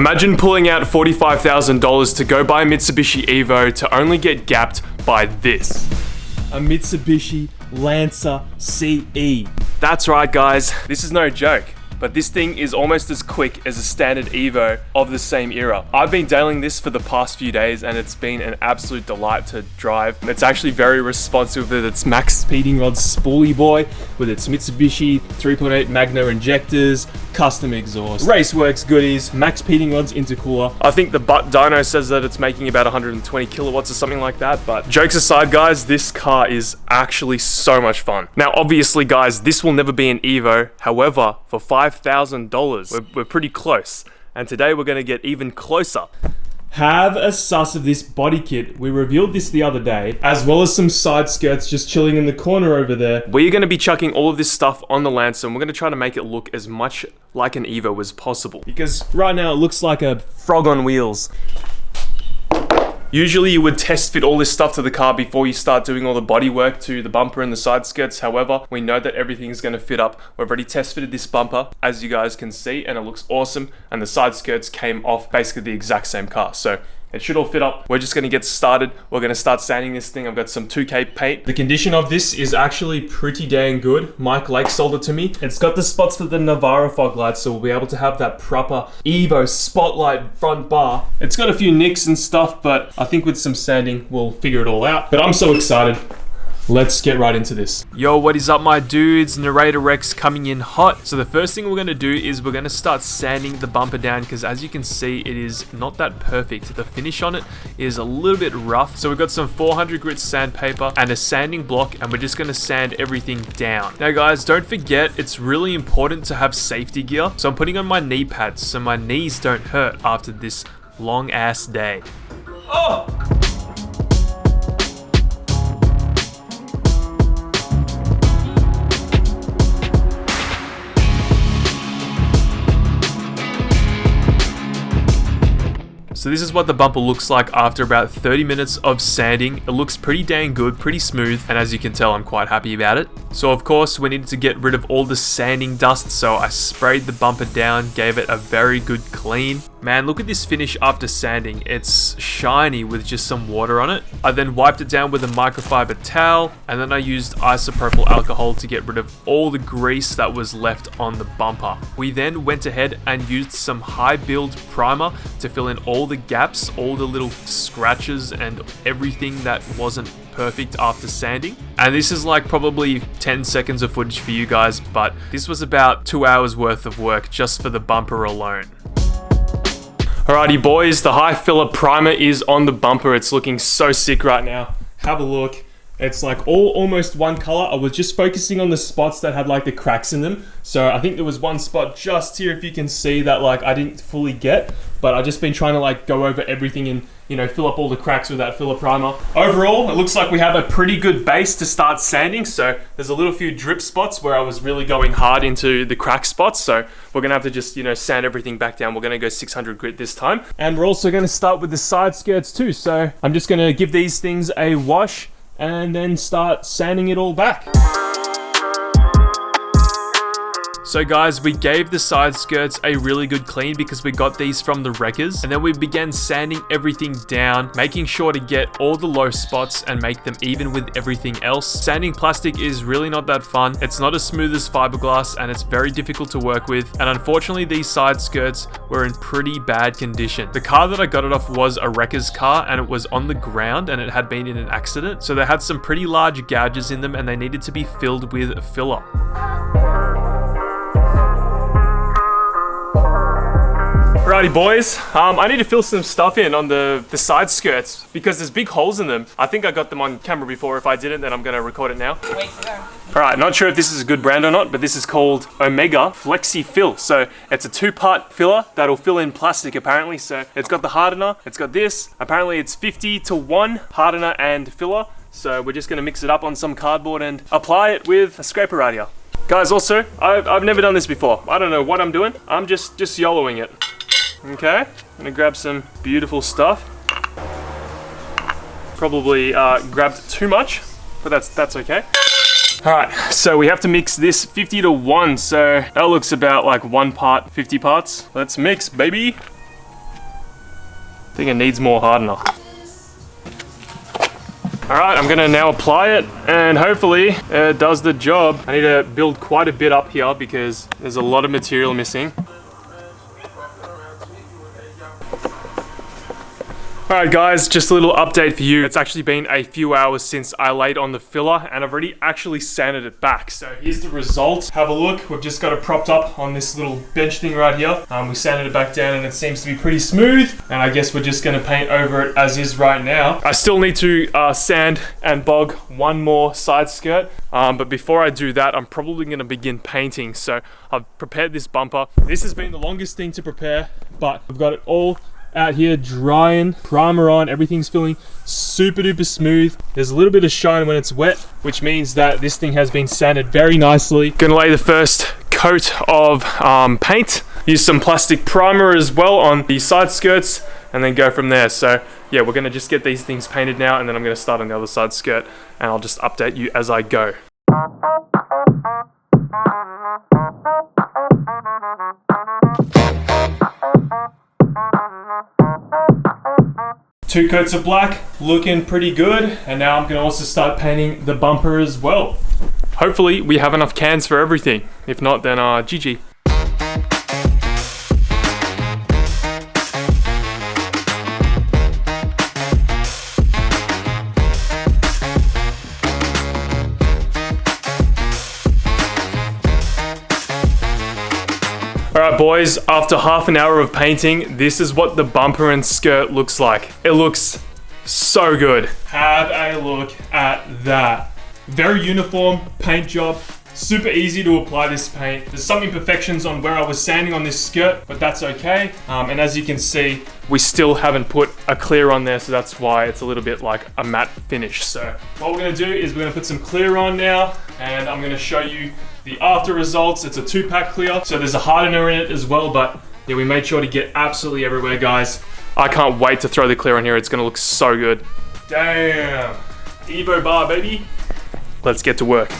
Imagine pulling out $45,000 to go buy a Mitsubishi Evo to only get gapped by this. A Mitsubishi Lancer CE. That's right guys, this is no joke. But this thing is almost as quick as a standard Evo of the same era. I've been dailing this for the past few days and it's been an absolute delight to drive. It's actually very responsive with its max speeding rod spoolie boy, with its Mitsubishi 3.8 Magna injectors, custom exhaust, Raceworks goodies, max speeding rods, intercooler. I think the dyno says that it's making about 120 kilowatts or something like that, but jokes aside guys, this car is actually so much fun. Now obviously guys, this will never be an Evo, however, for $5,000, we're pretty close. And today we're gonna get even closer. Have a suss of this body kit. We revealed this the other day, as well as some side skirts just chilling in the corner over there. We're gonna be chucking all of this stuff on the Lancer and we're gonna try to make it look as much like an Evo as possible. Because right now it looks like a frog on wheels. Usually you would test fit all this stuff to the car before you start doing all the body work to the bumper and the side skirts. However, we know that everything is going to fit up. We've already test fitted this bumper, as you guys can see, and it looks awesome. And the side skirts came off basically the exact same car. So it should all fit up. We're just going to get started. We're going to start sanding this thing. I've got some 2K paint. The condition of this is actually pretty dang good. Mike Lake sold it to me. It's got the spots for the Navara fog lights, so we'll be able to have that proper Evo spotlight front bar. It's got a few nicks and stuff, but I think with some sanding, we'll figure it all out. But I'm so excited. Let's get right into this. Yo, what is up my dudes? Narrator Rex coming in hot. So the first thing we're gonna do is we're gonna start sanding the bumper down, because as you can see, it is not that perfect. The finish on it is a little bit rough. So we've got some 400 grit sandpaper and a sanding block, and we're just gonna sand everything down. Now guys, don't forget, it's really important to have safety gear. So I'm putting on my knee pads so my knees don't hurt after this long ass day. Oh! So this is what the bumper looks like after about 30 minutes of sanding. It looks pretty dang good, pretty smooth, and as you can tell, I'm quite happy about it. So of course, we needed to get rid of all the sanding dust, so I sprayed the bumper down, gave it a very good clean. Man, look at this finish after sanding. It's shiny with just some water on it. I then wiped it down with a microfiber towel, and then I used isopropyl alcohol to get rid of all the grease that was left on the bumper. We then went ahead and used some high build primer to fill in all the gaps, all the little scratches and everything that wasn't perfect after sanding. And this is like probably 10 seconds of footage for you guys, but this was about 2 hours worth of work just for the bumper alone. Alrighty boys, the high filler primer is on the bumper. It's looking so sick right now. Have a look. It's like almost one color. I was just focusing on the spots that had like the cracks in them. So I think there was one spot just here, if you can see, that like I didn't fully get, but I've just been trying to like go over everything and, you know, fill up all the cracks with that filler primer. Overall, it looks like we have a pretty good base to start sanding. So there's a little few drip spots where I was really going hard into the crack spots. So we're gonna have to just, you know, sand everything back down. We're gonna go 600 grit this time. And we're also gonna start with the side skirts too. So I'm just gonna give these things a wash and then start sanding it all back. So guys, we gave the side skirts a really good clean because we got these from the wreckers, and then we began sanding everything down, making sure to get all the low spots and make them even with everything else. Sanding plastic is really not that fun. It's not as smooth as fiberglass and it's very difficult to work with, and unfortunately these side skirts were in pretty bad condition. The car that I got it off was a wrecker's car, and it was on the ground and it had been in an accident, so they had some pretty large gouges in them and they needed to be filled with filler. Alrighty boys, I need to fill some stuff in on the side skirts because there's big holes in them. I think I got them on camera before. If I didn't, then I'm gonna record it now. Wait to go. Alright, not sure if this is a good brand or not, but this is called Omega Flexi Fill. So it's a 2-part filler that'll fill in plastic apparently. So it's got the hardener, it's got this. Apparently it's 50-to-1 hardener and filler. So we're just gonna mix it up on some cardboard and apply it with a scraper right here. Guys, also, I've never done this before. I don't know what I'm doing. I'm just YOLOing it. Okay, I'm gonna grab some beautiful stuff. Probably grabbed too much, but that's okay. All right, so we have to mix this 50-to-1. So that looks about like 1 part, 50 parts. Let's mix, baby. I think it needs more hardener. Alright, I'm gonna now apply it and hopefully it does the job. I need to build quite a bit up here because there's a lot of material missing. Alright guys, just a little update for you. It's actually been a few hours since I laid on the filler and I've already actually sanded it back. So here's the result. Have a look. We've just got it propped up on this little bench thing right here. We sanded it back down and it seems to be pretty smooth. And I guess we're just going to paint over it as is right now. I still need to sand and bog one more side skirt. But before I do that, I'm probably going to begin painting. So I've prepared this bumper. This has been the longest thing to prepare, but I've got it all out here drying, primer on, everything's feeling super duper smooth. There's a little bit of shine when it's wet, which means that this thing has been sanded very nicely. Gonna lay the first coat of paint, use some plastic primer as well on the side skirts, and then go from there. So yeah, we're gonna just get these things painted now, and then I'm gonna start on the other side skirt, and I'll just update you as I go. Two coats of black, looking pretty good. And now I'm gonna also start painting the bumper as well. Hopefully we have enough cans for everything. If not, then GG. Alright boys, after half an hour of painting, this is what the bumper and skirt looks like. It looks so good. Have a look at that. Very uniform paint job. Super easy to apply this paint. There's some imperfections on where I was sanding on this skirt, but that's okay. And as you can see, we still haven't put a clear on there, so that's why it's a little bit like a matte finish. So what we're gonna do is we're gonna put some clear on now, and I'm gonna show you the after results. It's a 2-pack clear, so there's a hardener in it as well, but yeah, we made sure to get absolutely everywhere, guys. I can't wait to throw the clear on here. It's gonna look so good. Damn. Evo bar, baby. Let's get to work.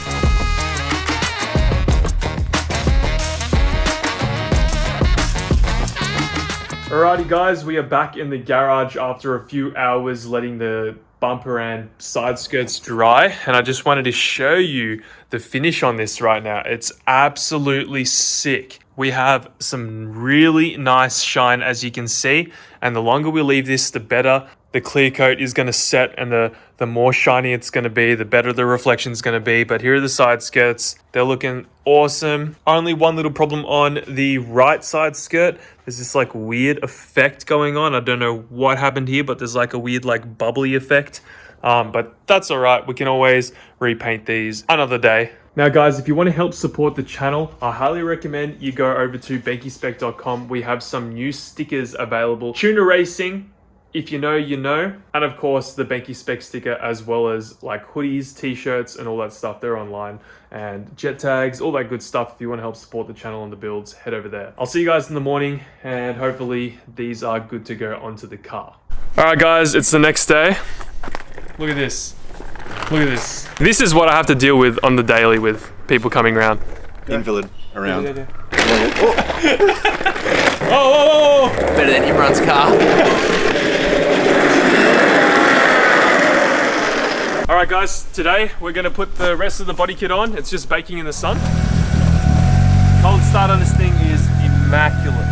Alrighty guys, we are back in the garage after a few hours letting the bumper and side skirts dry, and I just wanted to show you the finish on this right now. It's absolutely sick. We have some really nice shine, as you can see, and the longer we leave this, the better the clear coat is going to set, and the more shiny it's going to be, the better the reflection is going to be. But here are the side skirts. They're looking awesome. Only one little problem on the right side skirt. There's this like weird effect going on. I don't know what happened here, but there's like a weird like bubbly effect. But that's all right. We can always repaint these another day. Now guys, if you want to help support the channel, I highly recommend you go over to benkispec.com. We have some new stickers available. Tuna Racing, if you know, you know. And of course, the Benki Spec sticker, as well as like hoodies, t-shirts, and all that stuff. They're online. And jet tags, all that good stuff. If you want to help support the channel and the builds, head over there. I'll see you guys in the morning, and hopefully these are good to go onto the car. All right guys, it's the next day. Look at this. Look at this. This is what I have to deal with on the daily with people coming around. Invalid around. Oh! Better than everyone's car. Alright guys, today we're going to put the rest of the body kit on. It's just baking in the sun. Cold start on this thing is immaculate.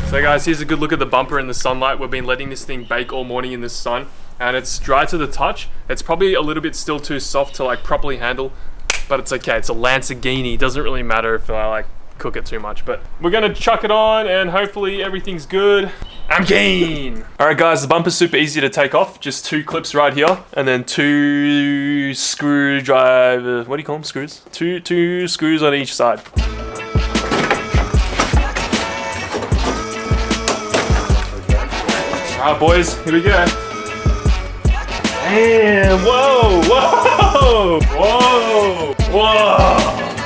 So guys, here's a good look at the bumper in the sunlight. We've been letting this thing bake all morning in the sun, and it's dry to the touch. It's probably a little bit still too soft to like properly handle, but it's okay. It's a Lamborghini. Doesn't really matter if I like cook it too much, but we're gonna chuck it on and hopefully everything's good. I'm keen. All right guys, the bumper's super easy to take off. Just 2 clips right here, and then 2 screwdriver, what do you call them, screws? Two screws on each side. All right boys, here we go. Damn, whoa, whoa, whoa, whoa.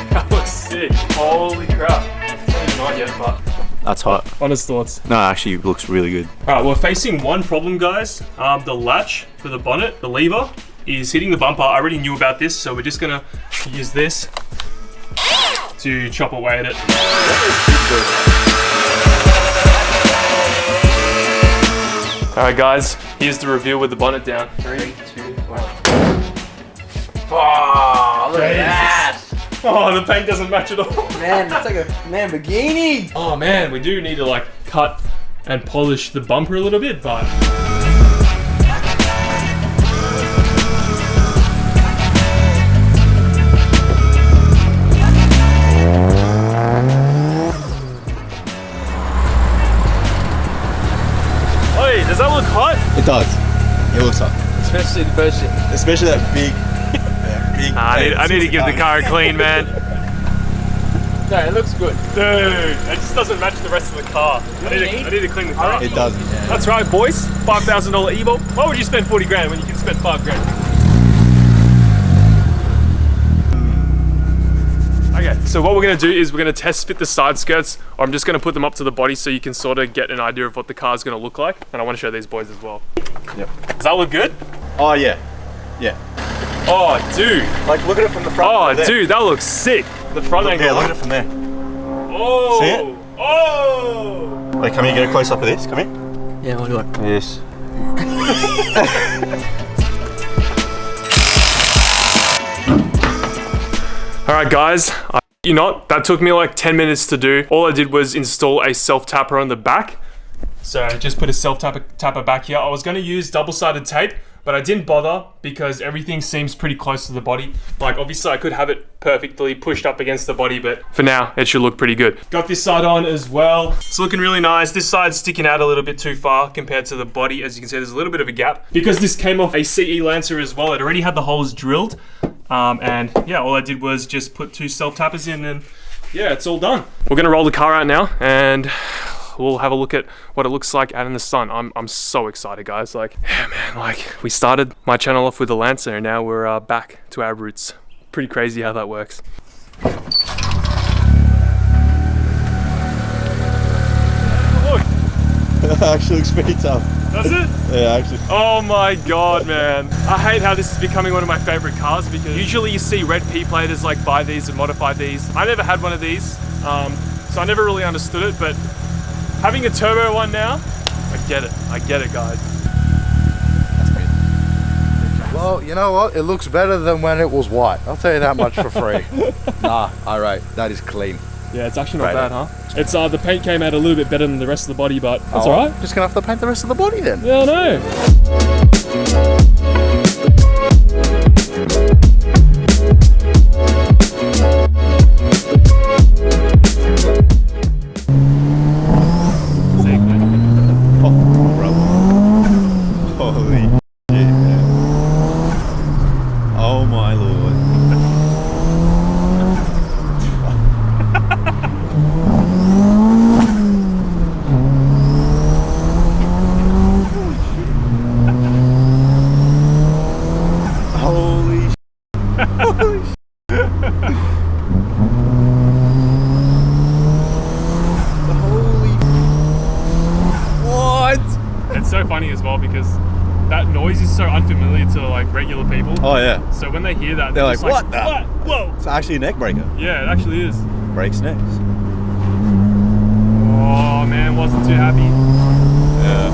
That was sick, holy crap. It's not yet, but. That's hot. Honest thoughts. No, actually it looks really good. All right, we're facing one problem, guys. The latch for the bonnet, the lever, is hitting the bumper. I already knew about this, so we're just gonna use this to chop away at it. Alright guys, here's the reveal with the bonnet down. 3, 2, 1. Oh, look at that! Oh, the paint doesn't match at all. Man, that's like a Lamborghini. Oh man, we do need to like cut and polish the bumper a little bit, but... Oi, does that look hot? It does. It looks hot. Especially the first shit. Especially that big. I need to give the car a clean, man. No, it looks good. Dude, it just doesn't match the rest of the car. I need to clean the car. It doesn't. Yeah. That's right, boys. $5,000 Evo. Why would you spend 40 grand when you can spend 5 grand? Okay, so what we're gonna do is we're gonna test fit the side skirts, or I'm just gonna put them up to the body so you can sort of get an idea of what the car's gonna look like. And I wanna show these boys as well. Yep. Does that look good? Oh yeah. Yeah. Oh, dude. Like look at it from the front. Oh, dude, that looks sick. The front angle. Yeah, look at it from there. Oh. See it? Oh. Wait, come here, get a close up of this. Come here. Yeah, what do I? Yes. Alright guys, you know, that took me like 10 minutes to do. All I did was install a self-tapper on the back. So I just put a self-tapper back here. I was going to use double-sided tape, but I didn't bother because everything seems pretty close to the body. Like obviously I could have it perfectly pushed up against the body, but for now it should look pretty good. Got this side on as well. It's looking really nice. This side's sticking out a little bit too far compared to the body. As you can see, there's a little bit of a gap. Because this came off a CE Lancer as well, it already had the holes drilled. And yeah, all I did was just put 2 self-tappers in and yeah, it's all done. We're gonna roll the car out now and we'll have a look at what it looks like out in the sun. I'm so excited, guys. Like, yeah, man, like we started my channel off with the Lancer and now we're back to our roots. Pretty crazy how that works. Look. Actually looks pretty tough. Does it? Yeah, actually. Oh my god, man. I hate how this is becoming one of my favorite cars because usually you see red P-platers like buy these and modify these. I never had one of these, so I never really understood it, but having a turbo one now, I get it, guys. Well, you know what? It looks better than when it was white. I'll tell you that much for free. Nah, alright, that is clean. Yeah, it's actually not bad, huh? It's the paint came out a little bit better than the rest of the body, but that's alright. Just gonna have to paint the rest of the body then. Yeah, I know. Holy shit, man. Oh my lord. Holy shit. Holy shit. Holy. What? It's so funny as well because that noise is so unfamiliar to like regular people. Oh yeah. So when they hear that, They're just like, what the? What? Whoa! It's actually a neck breaker. Yeah, it actually is. Breaks necks. Oh man, wasn't too happy. Yeah.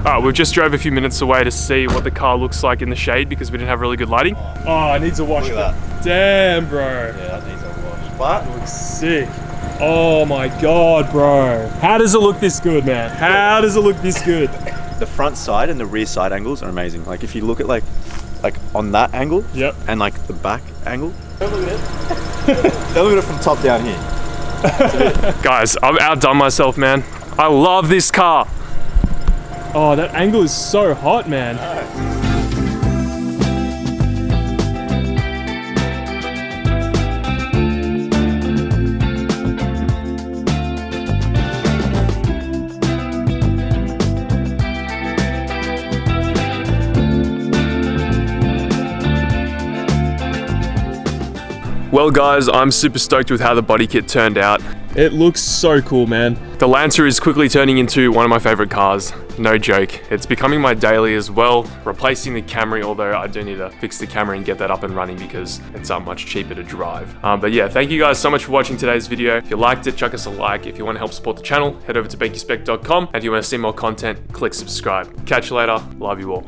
Alright, we've just drove a few minutes away to see what the car looks like in the shade because we didn't have really good lighting. Oh, it needs a wash. Look at that. Damn, bro. Yeah, that needs a wash. But Looks sick. Oh my god, bro. How does it look this good, man? How does it look this good? the front side and the rear side angles are amazing. Like if you look at like on that angle, yep, and like the back angle. Don't look at it. Don't look at it from top down here. Guys, I've outdone myself, man. I love this car. Oh, that angle is so hot, man. Well guys, I'm super stoked with how the body kit turned out. It looks so cool, man. The Lancer is quickly turning into one of my favorite cars. No joke. It's becoming my daily as well, replacing the Camry, although I do need to fix the Camry and get that up and running because it's much cheaper to drive. But yeah, thank you guys so much for watching today's video. If you liked it, chuck us a like. If you want to help support the channel, head over to BenkySpec.com. And if you want to see more content, click subscribe. Catch you later. Love you all.